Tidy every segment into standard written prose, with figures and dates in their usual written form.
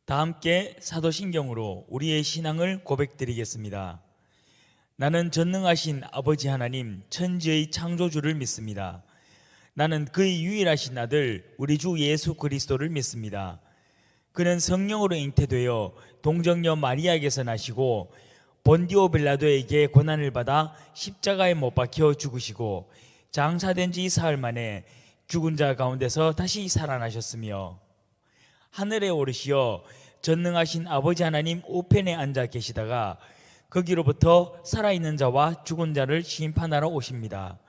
다 함께 사도신경으로 우리의 신앙을 고백드리겠습니다. 나는 전능하신 아버지 하나님 천지의 창조주를 믿습니다. 나는 그의 유일하신 아들 우리 주 예수 그리스도를 믿습니다. 그는 성령으로 잉태되어 동정녀 마리아에게서 나시고 본디오 빌라도에게 고난을 받아 십자가에 못 박혀 죽으시고 장사된 지 사흘 만에 죽은 자 가운데서 다시 살아나셨으며 하늘에 오르시어 전능하신 아버지 하나님 우편에 앉아 계시다가 거기로부터 살아있는 자와 죽은 자를 심판하러 오십니다.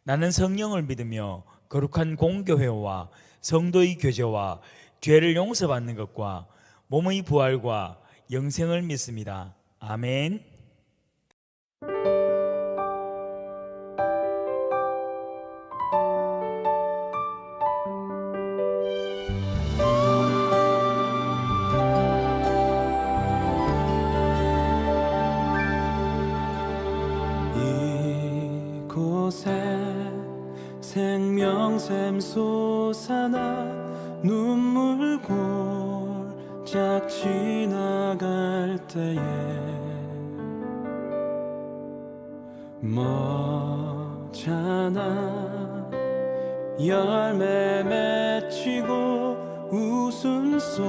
나는 성령을 믿으며 거룩한 공교회와 성도의 교제와 죄를 용서받는 것과 몸의 부활과 영생을 믿습니다. 아멘. 이곳에 생명샘 솟아나 눈물 골짝 지나갈 때에 머잖아 열매 맺히고 웃음소리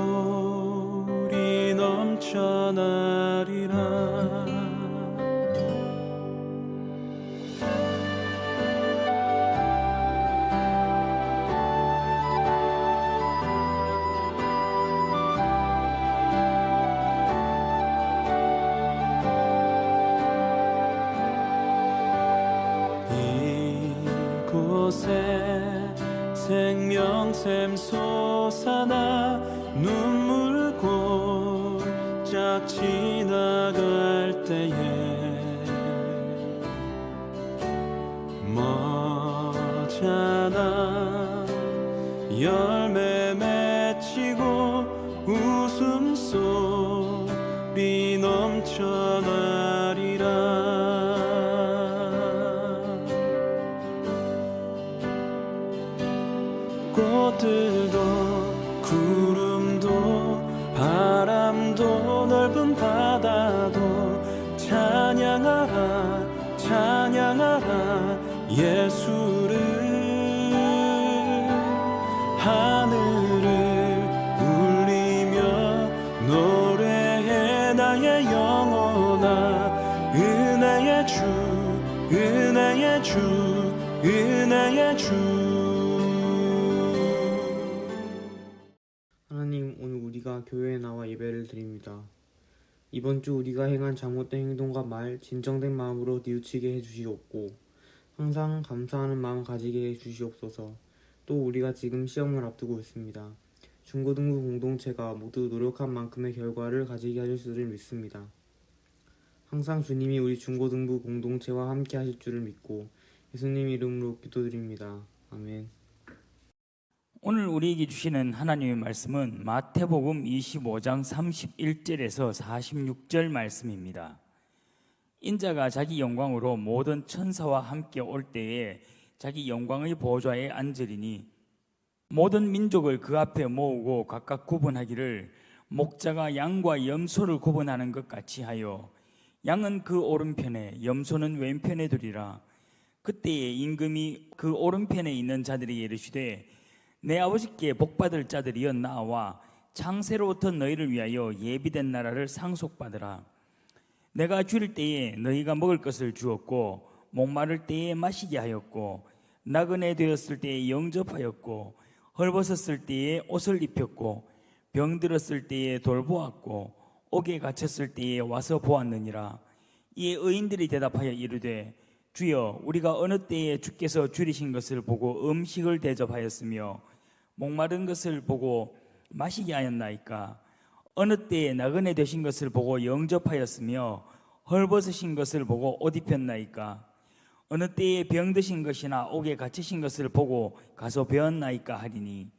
넘쳐나리라. 이곳에 생명샘 솟아나 눈물 골짝 지나갈 때에 머잖아 열매 맺히고 웃음소리 넘쳐나리라. 꽃들도 구름도 바람도 넓은 바다도 찬양하라 찬양하라 예수를. 하늘을 울리며 노래해 나의 영혼아 은혜의 주 은혜의 주 은혜의 주. 하나님, 오늘 우리가 교회에 나와 예배를 드립니다. 이번 주 우리가 행한 잘못된 행동과 말, 진정된 마음으로 뉘우치게 해주시옵고 항상 감사하는 마음 가지게 해주시옵소서. 또 우리가 지금 시험을 앞두고 있습니다. 중고등부 공동체가 모두 노력한 만큼의 결과를 가지게 하실 줄을 믿습니다. 항상 주님이 우리 중고등부 공동체와 함께 하실 줄을 믿고 예수님 이름으로 기도드립니다. 아멘. 오늘 우리에게 주시는 하나님의 말씀은 마태복음 25장 31절에서 46절 말씀입니다. 인자가 자기 영광으로 모든 천사와 함께 올 때에 자기 영광의 보좌에 앉으리니 모든 민족을 그 앞에 모으고 각각 구분하기를 목자가 양과 염소를 구분하는 것 같이 하여 양은 그 오른편에 염소는 왼편에 두리라. 그때에 임금이 그 오른편에 있는 자들에게 이르시되 내 아버지께 복받을 자들이여 나와 창세로부터 너희를 위하여 예비된 나라를 상속받으라. 내가 줄일 때에 너희가 먹을 것을 주었고 목마를 때에 마시게 하였고 나그네 되었을 때에 영접하였고 헐벗었을 때에 옷을 입혔고 병들었을 때에 돌보았고 옥에 갇혔을 때에 와서 보았느니라. 이에 의인들이 대답하여 이르되 주여 우리가 어느 때에 주께서 줄이신 것을 보고 음식을 대접하였으며 목마른 것을 보고 마시게 하였나이까? 어느 때에 나그네 되신 것을 보고 영접하였으며 헐벗으신 것을 보고 옷 입혔나이까? 어느 때에 병드신 것이나 옥에 갇히신 것을 보고 가서 배웠나이까 하리니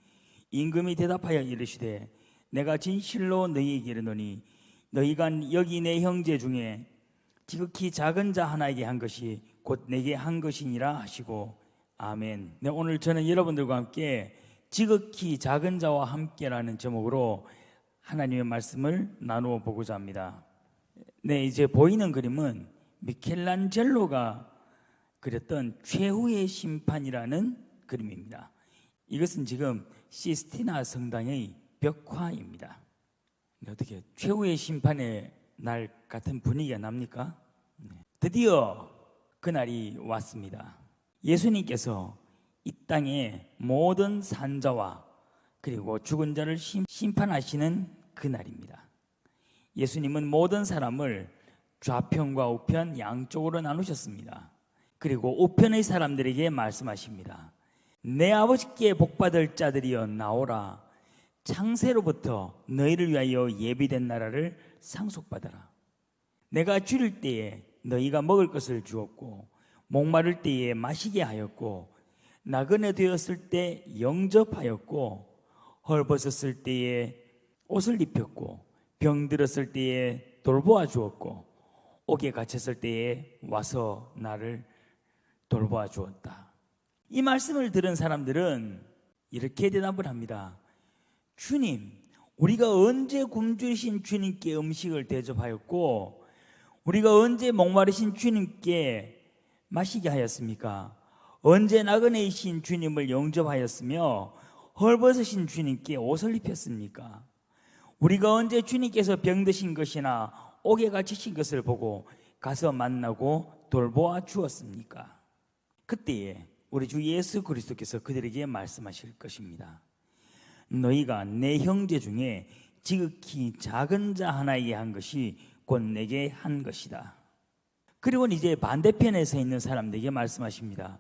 임금이 대답하여 이르시되 내가 진실로 너희에게 이르노니 너희가 여기 내 형제 중에 지극히 작은 자 하나에게 한 것이 곧 내게 한 것이니라 하시고 아멘. 네, 오늘 저는 여러분들과 함께 지극히 작은 자와 함께라는 제목으로 하나님의 말씀을 나누어 보고자 합니다. 네, 이제 보이는 그림은 미켈란젤로가 그렸던 최후의 심판이라는 그림입니다. 이것은 지금 시스티나 성당의 벽화입니다. 어떻게 최후의 심판의 날 같은 분위기가 납니까? 드디어 그날이 왔습니다. 예수님께서 이 땅의 모든 산자와 그리고 죽은 자를 심판하시는 그날입니다. 예수님은 모든 사람을 좌편과 우편 양쪽으로 나누셨습니다. 그리고 우편의 사람들에게 말씀하십니다. 내 아버지께 복받을 자들이여 나오라. 창세로부터 너희를 위하여 예비된 나라를 상속받아라. 내가 줄일 때에 너희가 먹을 것을 주었고 목마를 때에 마시게 하였고 나그네 되었을 때 영접하였고 헐벗었을 때에 옷을 입혔고 병들었을 때에 돌보아 주었고 옥에 갇혔을 때에 와서 나를 돌보아 주었다. 이 말씀을 들은 사람들은 이렇게 대답을 합니다. 주님, 우리가 언제 굶주리신 주님께 음식을 대접하였고 우리가 언제 목마르신 주님께 마시게 하였습니까? 언제 나그네이신 주님을 영접하였으며 헐벗으신 주님께 옷을 입혔습니까? 우리가 언제 주님께서 병드신 것이나 옥에 갇히신 것을 보고 가서 만나고 돌보아 주었습니까? 그때에 우리 주 예수 그리스도께서 그들에게 말씀하실 것입니다. 너희가 내 형제 중에 지극히 작은 자 하나에게 한 것이 곧 내게 한 것이다. 그리고 이제 반대편에 서 있는 사람들에게 말씀하십니다.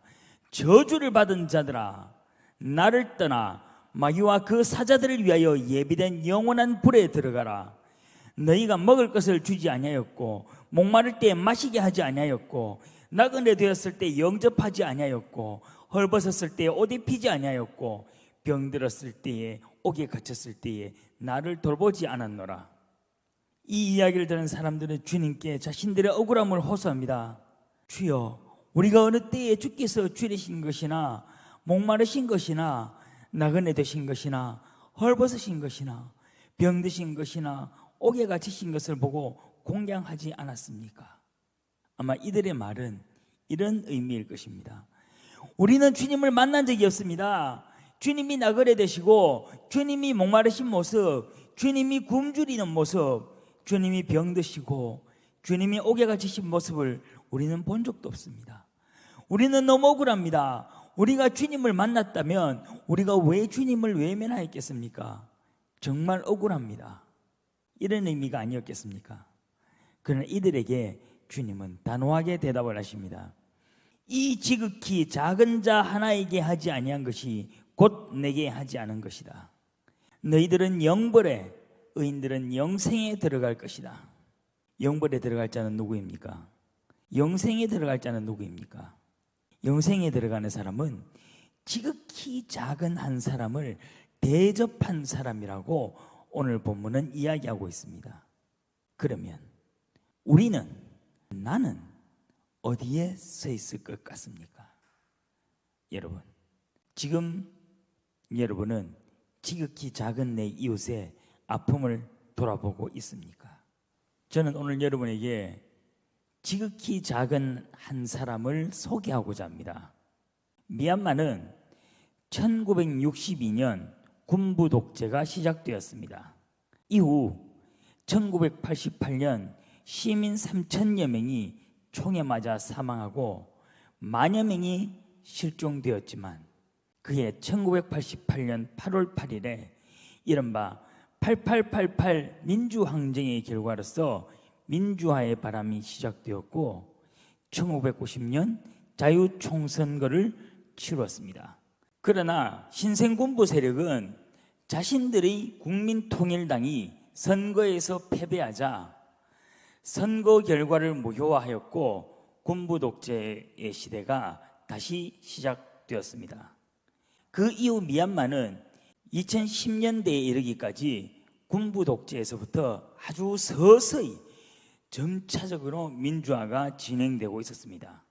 저주를 받은 자들아, 나를 떠나 마귀와 그 사자들을 위하여 예비된 영원한 불에 들어가라. 너희가 먹을 것을 주지 아니하였고 목마를 때에 마시게 하지 아니하였고 나그네 되었을 때 영접하지 아니하였고 헐벗었을 때에 옷 입히지 아니하였고 병들었을 때에 옥에 갇혔을 때에 나를 돌보지 않았노라. 이 이야기를 들은 사람들은 주님께 자신들의 억울함을 호소합니다. 주여, 우리가 어느 때에 주께서 줄이신 것이나 목마르신 것이나 나그네 되신 것이나 헐벗으신 것이나 병드신 것이나 옥에 갇히신 것을 보고 공경하지 않았습니까? 아마 이들의 말은 이런 의미일 것입니다. 우리는 주님을 만난 적이 없습니다. 주님이 나그네 되시고 주님이 목마르신 모습, 주님이 굶주리는 모습, 주님이 병드시고 주님이 옥에 갇히신 모습을 우리는 본 적도 없습니다. 우리는 너무 억울합니다. 우리가 주님을 만났다면 우리가 왜 주님을 외면하였겠습니까? 정말 억울합니다. 이런 의미가 아니었겠습니까? 그러나 이들에게 주님은 단호하게 대답을 하십니다. 이 지극히 작은 자 하나에게 하지 아니한 것이 곧 내게 하지 않은 것이다. 너희들은 영벌에, 의인들은 영생에 들어갈 것이다. 영벌에 들어갈 자는 누구입니까? 영생에 들어갈 자는 누구입니까? 영생에 들어가는 사람은 지극히 작은 한 사람을 대접한 사람이라고 오늘 본문은 이야기하고 있습니다. 그러면 나는 어디에 서 있을 것 같습니까? 여러분, 지금 여러분은 지극히 작은 내 이웃의 아픔을 돌아보고 있습니까? 저는 오늘 여러분에게 지극히 작은 한 사람을 소개하고자 합니다. 미얀마는 1962년 군부 독재가 시작되었습니다. 이후 1988년 시민 3천여 명이 총에 맞아 사망하고 만여 명이 실종되었지만 그해 1988년 8월 8일에 이른바 8888 민주항쟁의 결과로서 민주화의 바람이 시작되었고 1990년 자유총선거를 치루었습니다. 그러나 신생군부 세력은 자신들의 국민통일당이 선거에서 패배하자 선거 결과를 무효화하였고 군부 독재의 시대가 다시 시작되었습니다. 그 이후 미얀마는 2010년대에 이르기까지 군부 독재에서부터 아주 서서히 점차적으로 민주화가 진행되고 있었습니다.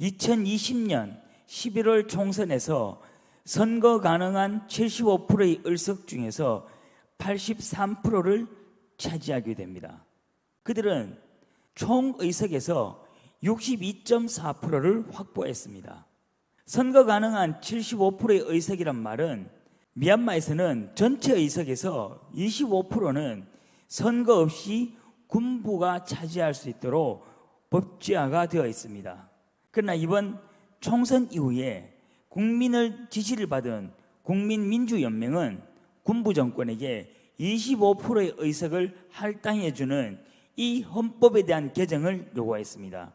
2020년 11월 총선에서 선거 가능한 75%의 의석 중에서 83%를 차지하게 됩니다. 그들은 총 의석에서 62.4%를 확보했습니다. 선거 가능한 75%의 의석이란 말은 미얀마에서는 전체 의석에서 25%는 선거 없이 군부가 차지할 수 있도록 법제화가 되어 있습니다. 그러나 이번 총선 이후에 국민을 지지를 받은 국민민주연맹은 군부 정권에게 25%의 의석을 할당해주는 이 헌법에 대한 개정을 요구했습니다.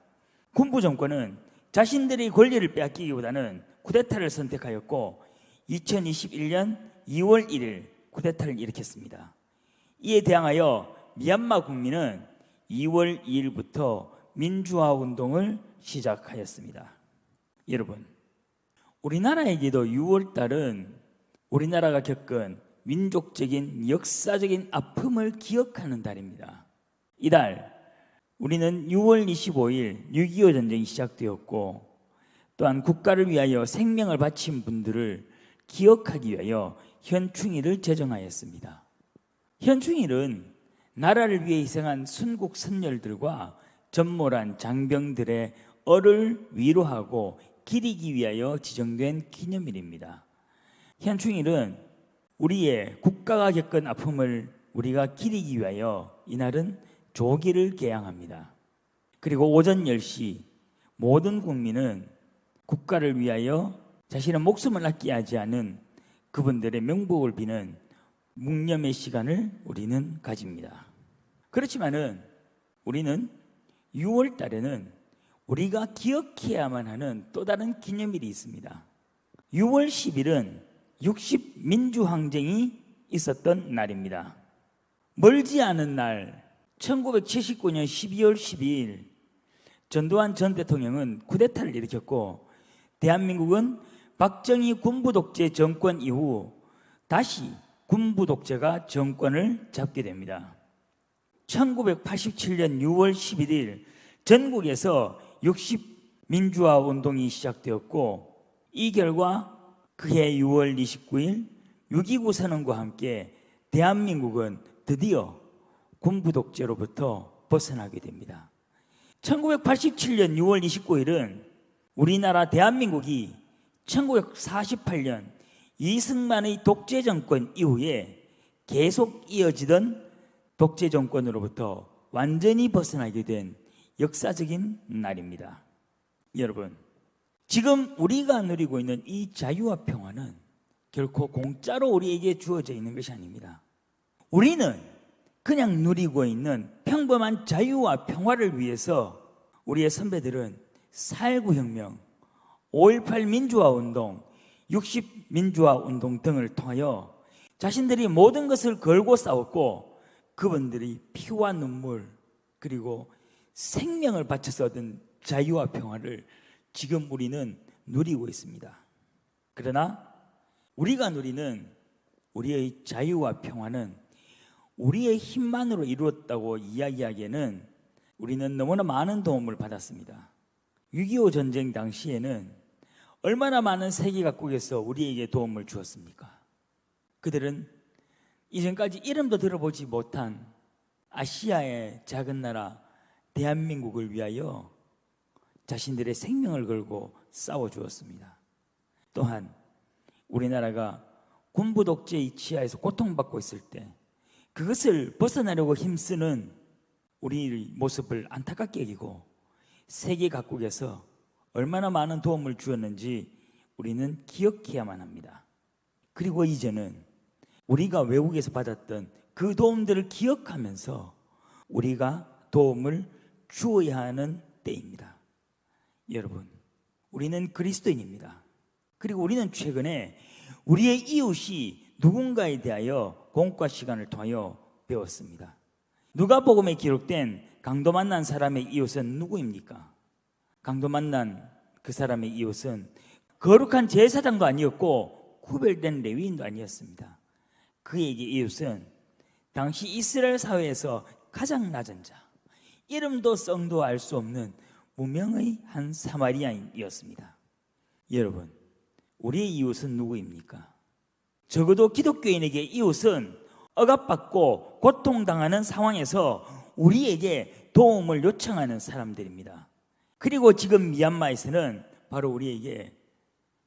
군부 정권은 자신들의 권리를 빼앗기기보다는 쿠데타를 선택하였고 2021년 2월 1일 쿠데타를 일으켰습니다. 이에 대항하여 미얀마 국민은 2월 2일부터 민주화 운동을 시작하였습니다. 여러분, 우리나라에게도 6월 달은 우리나라가 겪은 민족적인 역사적인 아픔을 기억하는 달입니다. 이달 우리는 6월 25일 6.25 전쟁이 시작되었고 또한 국가를 위하여 생명을 바친 분들을 기억하기 위하여 현충일을 제정하였습니다. 현충일은 나라를 위해 희생한 순국 선열들과 전몰한 장병들의 얼을 위로하고 기리기 위하여 지정된 기념일입니다. 현충일은 우리의 국가가 겪은 아픔을 우리가 기리기 위하여 이날은 조기를 개항합니다. 그리고 오전 10시 모든 국민은 국가를 위하여 자신의 목숨을 아끼지 하지 않은 그분들의 명복을 비는 묵념의 시간을 우리는 가집니다. 그렇지만은 우리는 6월 달에는 우리가 기억해야만 하는 또 다른 기념일이 있습니다. 6월 10일은 60민주항쟁이 있었던 날입니다. 멀지 않은 날 1979년 12월 12일 전두환 전 대통령은 쿠데타를 일으켰고 대한민국은 박정희 군부 독재 정권 이후 다시 군부 독재가 정권을 잡게 됩니다. 1987년 6월 11일 전국에서 60민주화 운동이 시작되었고 이 결과 그해 6월 29일 6.29 선언과 함께 대한민국은 드디어 군부 독재로부터 벗어나게 됩니다. 1987년 6월 29일은 우리나라 대한민국이 1948년 이승만의 독재 정권 이후에 계속 이어지던 독재 정권으로부터 완전히 벗어나게 된 역사적인 날입니다. 여러분, 지금 우리가 누리고 있는 이 자유와 평화는 결코 공짜로 우리에게 주어져 있는 것이 아닙니다. 우리는 그냥 누리고 있는 평범한 자유와 평화를 위해서 우리의 선배들은 4.19 혁명, 5.18 민주화 운동, 60 민주화 운동 등을 통하여 자신들이 모든 것을 걸고 싸웠고 그분들이 피와 눈물 그리고 생명을 바쳐서 얻은 자유와 평화를 지금 우리는 누리고 있습니다. 그러나 우리가 누리는 우리의 자유와 평화는 우리의 힘만으로 이루었다고 이야기하기에는 우리는 너무나 많은 도움을 받았습니다. 6.25 전쟁 당시에는 얼마나 많은 세계 각국에서 우리에게 도움을 주었습니까? 그들은 이전까지 이름도 들어보지 못한 아시아의 작은 나라 대한민국을 위하여 자신들의 생명을 걸고 싸워주었습니다. 또한 우리나라가 군부 독재의 치하에서 고통받고 있을 때 그것을 벗어나려고 힘쓰는 우리의 모습을 안타깝게 여기고 세계 각국에서 얼마나 많은 도움을 주었는지 우리는 기억해야만 합니다. 그리고 이제는 우리가 외국에서 받았던 그 도움들을 기억하면서 우리가 도움을 주어야 하는 때입니다. 여러분, 우리는 그리스도인입니다. 그리고 우리는 최근에 우리의 이웃이 누군가에 대하여 공과 시간을 통하여 배웠습니다. 누가복음에 기록된 강도 만난 사람의 이웃은 누구입니까? 강도 만난 그 사람의 이웃은 거룩한 제사장도 아니었고 구별된 레위인도 아니었습니다. 그에게 이웃은 당시 이스라엘 사회에서 가장 낮은 자, 이름도 성도 알 수 없는 무명의 한 사마리아인이었습니다. 여러분, 우리의 이웃은 누구입니까? 적어도 기독교인에게 이웃은 억압받고 고통당하는 상황에서 우리에게 도움을 요청하는 사람들입니다. 그리고 지금 미얀마에서는 바로 우리에게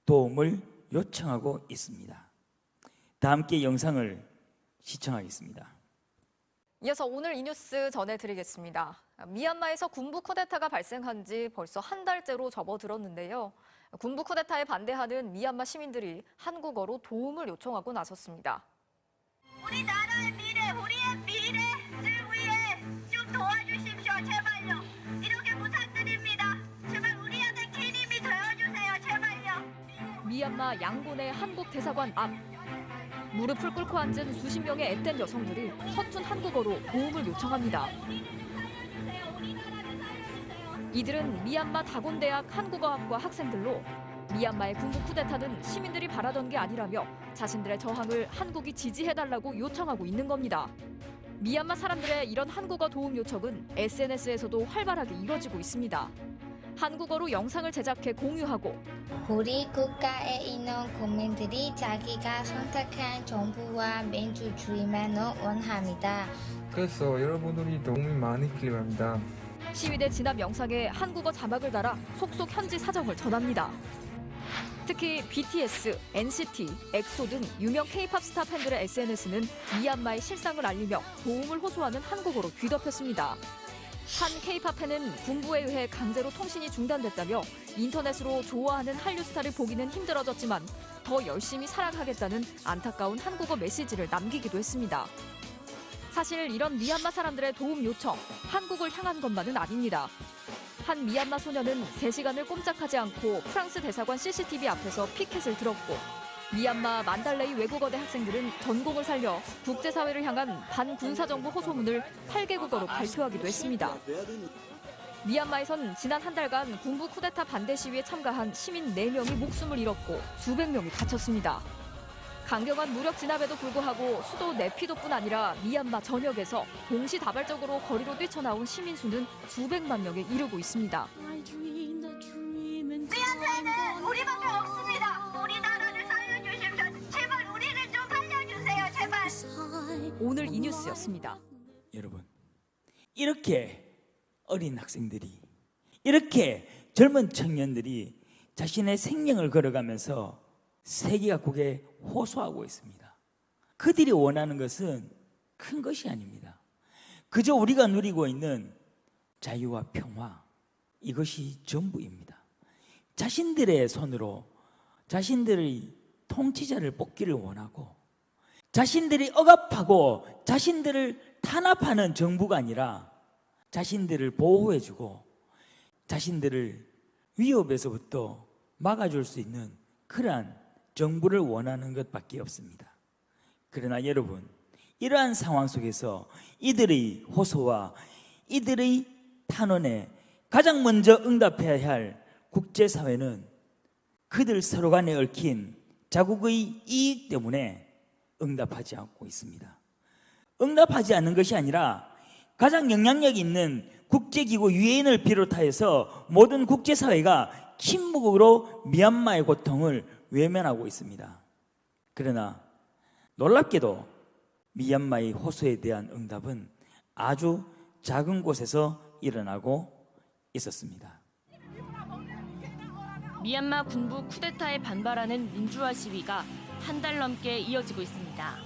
도움을 요청하고 있습니다. 다 함께 영상을 시청하겠습니다. 이어서 오늘 이 뉴스 전해드리겠습니다. 미얀마에서 군부 쿠데타가 발생한 지 벌써 한 달째로 접어들었는데요. 군부 쿠데타에 반대하는 미얀마 시민들이 한국어로 도움을 요청하고 나섰습니다. 우리나라의 미래, 우리의 미래를 위해 좀 도와주십시오. 제발요. 이렇게 부탁드립니다. 제발 우리한테 큰 힘이 되어주세요. 제발요. 미얀마 양곤의 한국 대사관 앞. 무릎을 꿇고 앉은 수십 명의 앳된 여성들이 서툰 한국어로 도움을 요청합니다. 이들은 미얀마 다곤대학 한국어학과 학생들로 미얀마의 군부 쿠데타는 시민들이 바라던 게 아니라며 자신들의 저항을 한국이 지지해달라고 요청하고 있는 겁니다. 미얀마 사람들의 이런 한국어 도움 요청은 SNS에서도 활발하게 이뤄지고 있습니다. 한국어로 영상을 제작해 공유하고 우리 국가에 있는 국민들이 자기가 선택한 정부와 민주주의만을 원합니다. 그래서 여러분들이 도움이 많이 필요합니다. 시위대 진압 영상에 한국어 자막을 달아 속속 현지 사정을 전합니다. 특히 BTS, NCT, 엑소 등 유명 K-팝 스타 팬들의 SNS는 미얀마의 실상을 알리며 도움을 호소하는 한국어로 뒤덮였습니다. 한 K-팝 팬은 군부에 의해 강제로 통신이 중단됐다며 인터넷으로 좋아하는 한류 스타를 보기는 힘들어졌지만 더 열심히 사랑하겠다는 안타까운 한국어 메시지를 남기기도 했습니다. 사실 이런 미얀마 사람들의 도움 요청, 한국을 향한 것만은 아닙니다. 한 미얀마 소녀는 3시간을 꼼짝하지 않고 프랑스 대사관 CCTV 앞에서 피켓을 들었고 미얀마 만달레이 외국어대 학생들은 전공을 살려 국제사회를 향한 반군사정부 호소문을 8개국어로 발표하기도 했습니다. 미얀마에선 지난 한 달간 군부 쿠데타 반대 시위에 참가한 시민 4명이 목숨을 잃었고 수백 명이 다쳤습니다. 강경한 무력 진압에도 불구하고 수도 네피도뿐 아니라 미얀마 전역에서 동시다발적으로 거리로 뛰쳐나온 시민 수는 수백만 명에 이르고 있습니다. 우리한테는 우리밖에 없습니다. 우리나라를 살려주십시오. 제발 우리를 좀 살려주세요. 제발. 오늘 이 뉴스였습니다. 여러분, 이렇게 어린 학생들이, 이렇게 젊은 청년들이 자신의 생명을 걸어가면서 세계 각국에 호소하고 있습니다. 그들이 원하는 것은 큰 것이 아닙니다. 그저 우리가 누리고 있는 자유와 평화, 이것이 전부입니다. 자신들의 손으로 자신들의 통치자를 뽑기를 원하고 자신들이 억압하고 자신들을 탄압하는 정부가 아니라 자신들을 보호해주고 자신들을 위협에서부터 막아줄 수 있는 그러한 정부를 원하는 것밖에 없습니다. 그러나 여러분, 이러한 상황 속에서 이들의 호소와 이들의 탄원에 가장 먼저 응답해야 할 국제사회는 그들 서로 간에 얽힌 자국의 이익 때문에 응답하지 않고 있습니다. 응답하지 않는 것이 아니라 가장 영향력 있는 국제기구 유엔을 비롯하여서 모든 국제사회가 침묵으로 미얀마의 고통을 외면하고 있습니다. 그러나 놀랍게도 미얀마의 호소에 대한 응답은 아주 작은 곳에서 일어나고 있었습니다. 미얀마 군부 쿠데타에 반발하는 민주화 시위가 한 달 넘게 이어지고 있습니다.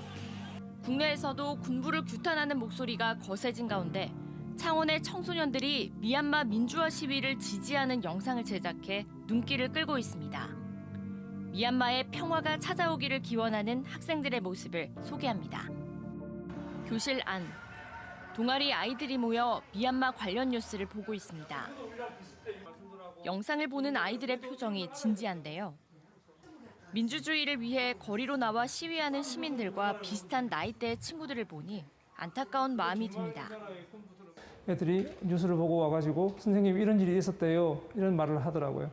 국내에서도 군부를 규탄하는 목소리가 거세진 가운데 창원의 청소년들이 미얀마 민주화 시위를 지지하는 영상을 제작해 눈길을 끌고 있습니다. 미얀마의 평화가 찾아오기를 기원하는 학생들의 모습을 소개합니다. 교실 안, 동아리 아이들이 모여 미얀마 관련 뉴스를 보고 있습니다. 영상을 보는 아이들의 표정이 진지한데요. 민주주의를 위해 거리로 나와 시위하는 시민들과 비슷한 나이대의 친구들을 보니 안타까운 마음이 듭니다. 애들이 뉴스를 보고 와가지고 선생님 이런 일이 있었대요. 이런 말을 하더라고요.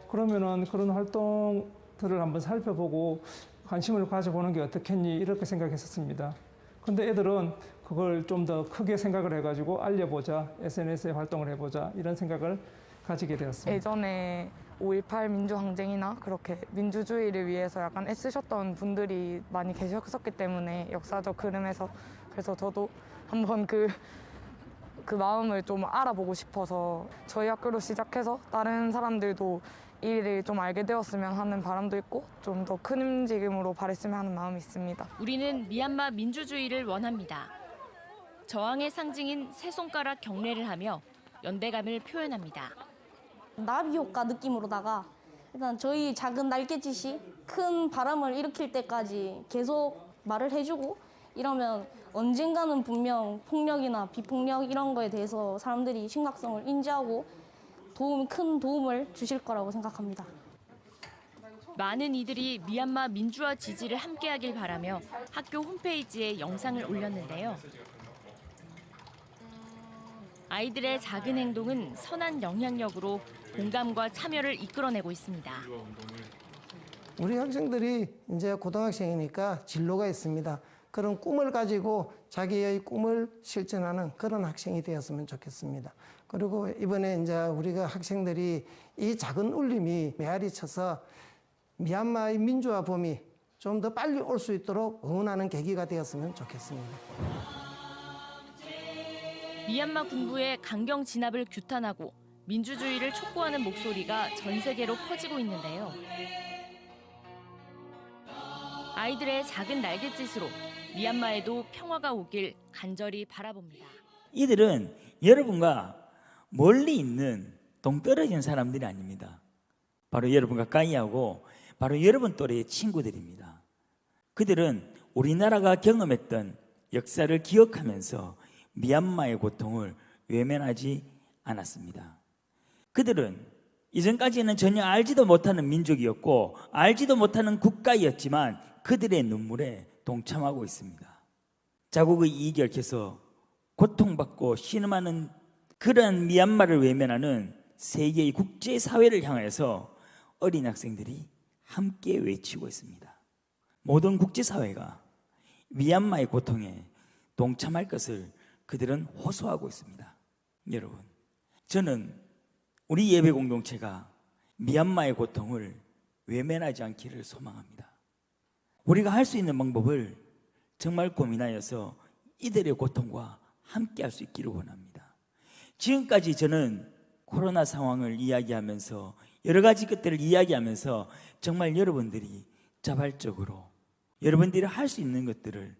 그러면은 그런 활동들을 한번 살펴보고 관심을 가져보는 게 어떻겠니 이렇게 생각했었습니다. 근데 애들은 그걸 좀 더 크게 생각을 해가지고 알려보자, SNS에 활동을 해보자 이런 생각을 가지게 되었습니다. 예전에 5.18 민주항쟁이나 그렇게 민주주의를 위해서 약간 애쓰셨던 분들이 많이 계셨었기 때문에 역사적 흐름에서 그래서 저도 한번 그 마음을 좀 알아보고 싶어서 저희 학교로 시작해서 다른 사람들도 이 일을 좀 알게 되었으면 하는 바람도 있고 좀 더 큰 움직임으로 발했으면 하는 마음이 있습니다. 우리는 미얀마 민주주의를 원합니다. 저항의 상징인 세 손가락 경례를 하며 연대감을 표현합니다. 나비 효과 느낌으로다가 일단 저희 작은 날갯짓이 큰 바람을 일으킬 때까지 계속 말을 해주고 이러면 언젠가는 분명 폭력이나 비폭력 이런 거에 대해서 사람들이 심각성을 인지하고 큰 도움을 주실 거라고 생각합니다. 많은 이들이 미얀마 민주화 지지를 함께하길 바라며 학교 홈페이지에 영상을 올렸는데요. 아이들의 작은 행동은 선한 영향력으로 공감과 참여를 이끌어내고 있습니다. 우리 학생들이 이제 고등학생이니까 진로가 있습니다. 그런 꿈을 가지고 자기의 꿈을 실천하는 그런 학생이 되었으면 좋겠습니다. 그리고 이번에 이제 우리가 학생들이 이 작은 울림이 메아리 쳐서 미얀마의 민주화 봄이 좀 더 빨리 올 수 있도록 응원하는 계기가 되었으면 좋겠습니다. 미얀마 군부의 강경 진압을 규탄하고 민주주의를 촉구하는 목소리가 전 세계로 퍼지고 있는데요. 아이들의 작은 날갯짓으로 미얀마에도 평화가 오길 간절히 바라봅니다. 이들은 여러분과 멀리 있는 동떨어진 사람들이 아닙니다. 바로 여러분 가까이하고 바로 여러분 또래의 친구들입니다. 그들은 우리나라가 경험했던 역사를 기억하면서 미얀마의 고통을 외면하지 않았습니다. 그들은 이전까지는 전혀 알지도 못하는 민족이었고 알지도 못하는 국가였지만 그들의 눈물에 동참하고 있습니다. 자국의 이익이 얽혀서 고통받고 신음하는 그런 미얀마를 외면하는 세계의 국제사회를 향해서 어린 학생들이 함께 외치고 있습니다. 모든 국제사회가 미얀마의 고통에 동참할 것을 그들은 호소하고 있습니다. 여러분, 저는 우리 예배 공동체가 미얀마의 고통을 외면하지 않기를 소망합니다. 우리가 할 수 있는 방법을 정말 고민하여서 이들의 고통과 함께 할 수 있기를 원합니다. 지금까지 저는 코로나 상황을 이야기하면서 여러 가지 것들을 이야기하면서 정말 여러분들이 자발적으로 여러분들이 할 수 있는 것들을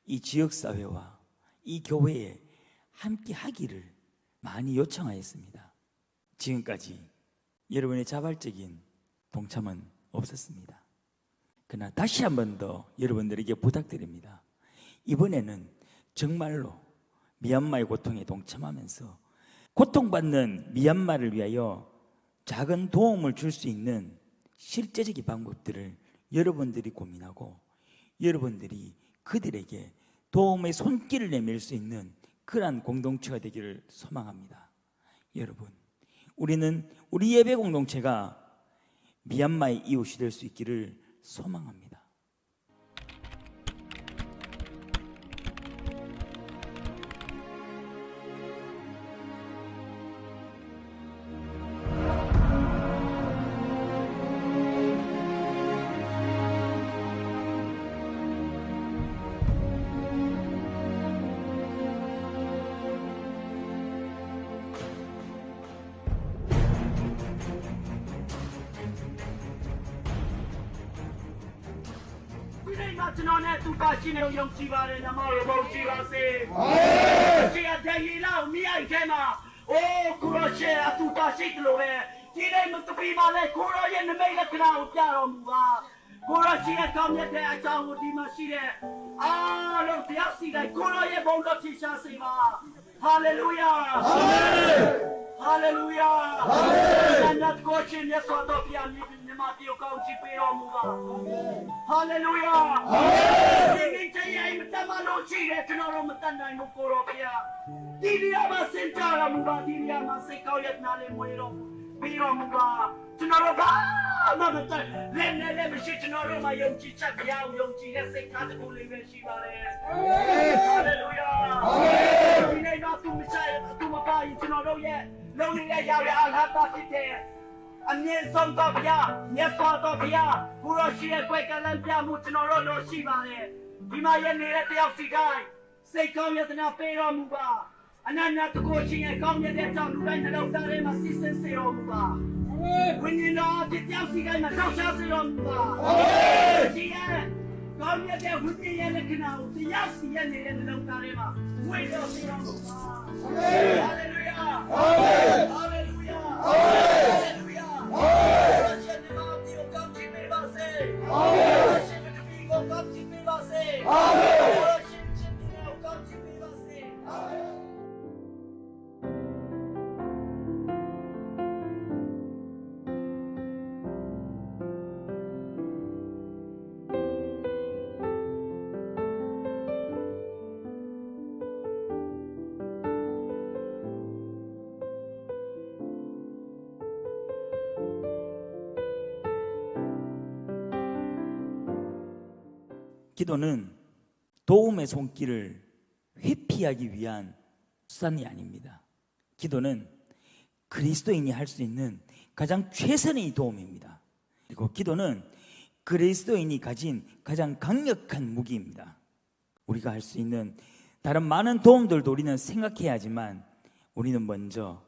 이 지역사회와 이 교회에 함께 하기를 많이 요청하였습니다. 지금까지 여러분의 자발적인 동참은 없었습니다. 그러나 다시 한 번 더 여러분들에게 부탁드립니다. 이번에는 정말로 미얀마의 고통에 동참하면서 고통받는 미얀마를 위하여 작은 도움을 줄 수 있는 실제적인 방법들을 여러분들이 고민하고 여러분들이 그들에게 도움의 손길을 내밀 수 있는 그러한 공동체가 되기를 소망합니다. 여러분, 우리는 우리 예배 공동체가 미얀마의 이웃이 될 수 있기를 소망합니다. အမြင့်ဆုံးသောဘုရားမြတ်စွာသောဘုရားကိုရောရှိရဲ့ကွယ်ကလန်ပြမှုကျွန်တော်တို့လိုရှိပါတယ်ဒီမှာရနေတဲ့တယောက်စီတိုင်းစိတ်ကောင်းယတနာပေးတော်မူပါအနန္တတကုရှင်ရဲ့ကောင်းမြတ်တဲ့ကြောင့်လူတိုင်းနှလုံးသားထဲမှာစစ်စစ်စေတော်မူပါဝိညာဉ်တော်တယောက်စီတိုင်းမှာထောက်ရှားစေတော်မူပါရှင်ရဲ့ကောင်းမြတ်တဲ့ဝိညာဉ်ရဲ့လက္ခဏာကိုတယောက်စီရဲ့နေတဲ့နှလုံးသားထဲမှာဝေတော်စေတော်မူပါဟာလေလုယာဟာလေလုယာဟာလေလုယာရှင်ဒီမှာဒီကိုကောင်းချီးပေးပါစေရှင်ဒီကိုကောင်းချီးပေးပါစေရှင်ဒီကိုကောင်းချီးပေးပါစေ기도는 도움의 손길을 회피하기 위한 수단이 아닙니다. 기도는 그리스도인이 할 수 있는 가장 최선의 도움입니다. 그리고 기도는 그리스도인이 가진 가장 강력한 무기입니다. 우리가 할 수 있는 다른 많은 도움들도 우리는 생각해야 하지만 우리는 먼저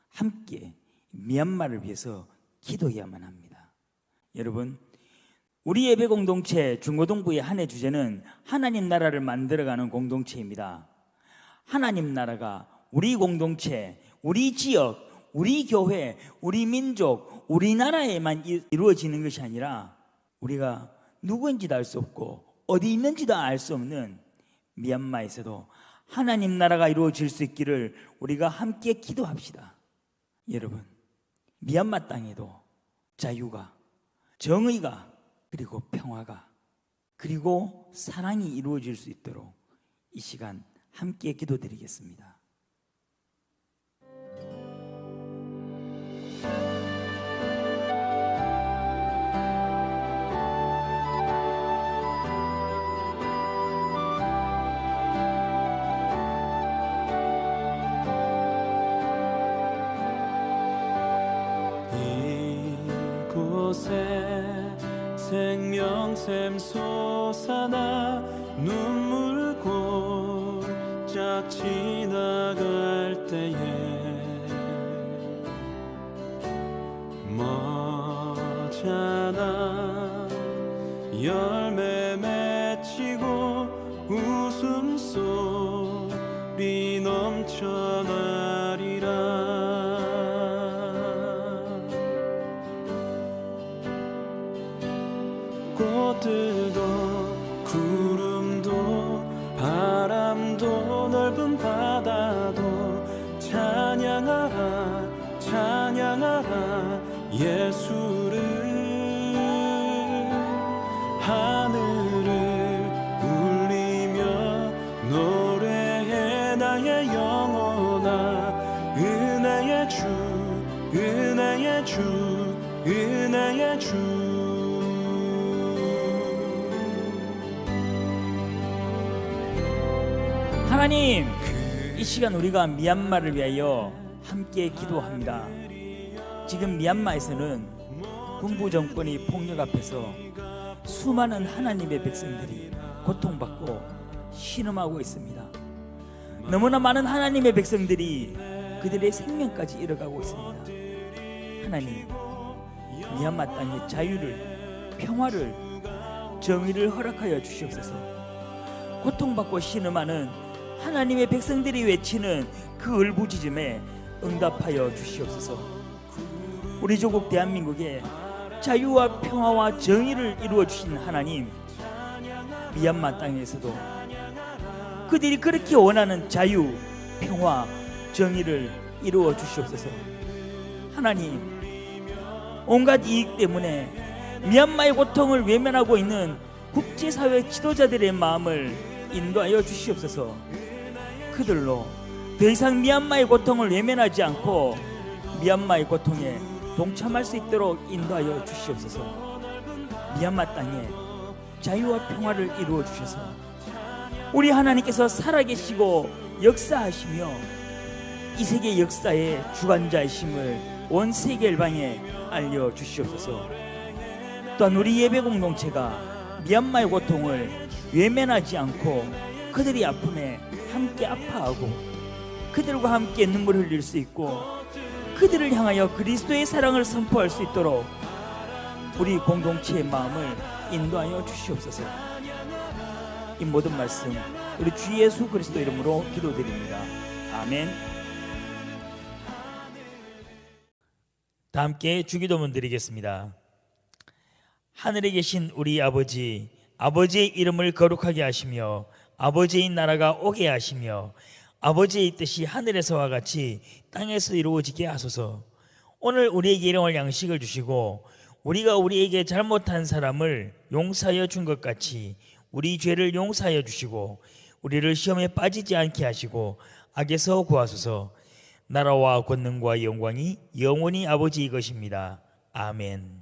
함께 미얀마를 위해서 기도해야만 합니다. 여러분, 우리 예배 공동체 중고등부의 한 해 주제는 하나님 나라를 만들어가는 공동체입니다. 하나님 나라가 우리 공동체, 우리 지역, 우리 교회, 우리 민족, 우리나라에만 이루어지는 것이 아니라 우리가 누구인지도 알 수 없고 어디 있는지도 알 수 없는 미얀마에서도 하나님 나라가 이루어질 수 있기를 우리가 함께 기도합시다. 여러분, 미얀마 땅에도 자유가, 정의가, 그리고 평화가, 그리고 사랑이 이루어질 수 있도록 이 시간 함께 기도드리겠습니다. 이곳에 생명샘 솟아나 눈물 골짝 지나갈 때에 머잖아 열매 맺히고 웃음소리 넘쳐나리라 꽃들도 구름도 바람도 넓은 바다도 찬양하라 찬양하라 예수를 하늘을 울리며 노래해 나의 영혼아 은혜의 주 은혜의 주 은혜의 주 하나님, 이 시간 우리가 미얀마를 위하여 함께 기도합니다. 지금 미얀마에서는 군부 정권이 폭력 앞에서 수많은 하나님의 백성들이 고통받고 신음하고 있습니다. 너무나 많은 하나님의 백성들이 그들의 생명까지 잃어가고 있습니다. 하나님, 미얀마 땅의 자유를, 평화를, 정의를 허락하여 주시옵소서. 고통받고 신음하는 하나님의 백성들이 외치는 그 울부짖음에 응답하여 주시옵소서. 우리 조국 대한민국에 자유와 평화와 정의를 이루어 주신 하나님, 미얀마 땅에서도 그들이 그렇게 원하는 자유, 평화, 정의를 이루어 주시옵소서. 하나님, 온갖 이익 때문에 미얀마의 고통을 외면하고 있는 국제사회 지도자들의 마음을 인도하여 주시옵소서. 그들로 더 이상 미얀마의 고통을 외면하지 않고 미얀마의 고통에 동참할 수 있도록 인도하여 주시옵소서. 미얀마 땅에 자유와 평화를 이루어 주셔서 우리 하나님께서 살아계시고 역사하시며 이 세계 역사의 주관자이심을 온 세계 열방에 알려주시옵소서. 또한 우리 예배 공동체가 미얀마의 고통을 외면하지 않고 그들의 아픔에 함께 아파하고 그들과 함께 눈물 흘릴 수 있고 그들을 향하여 그리스도의 사랑을 선포할 수 있도록 우리 공동체의 마음을 인도하여 주시옵소서. 이 모든 말씀 우리 주 예수 그리스도 이름으로 기도드립니다. 아멘. 다 함께 주기도문 드리겠습니다. 하늘에 계신 우리 아버지, 아버지의 이름을 거룩하게 하시며 아버지의 나라가 오게 하시며 아버지의 뜻이 하늘에서와 같이 땅에서 이루어지게 하소서. 오늘 우리에게 일용할 양식을 주시고 우리가 우리에게 잘못한 사람을 용서하여 준 것 같이 우리 죄를 용서하여 주시고 우리를 시험에 빠지지 않게 하시고 악에서 구하소서. 나라와 권능과 영광이 영원히 아버지의 것입니다. 아멘.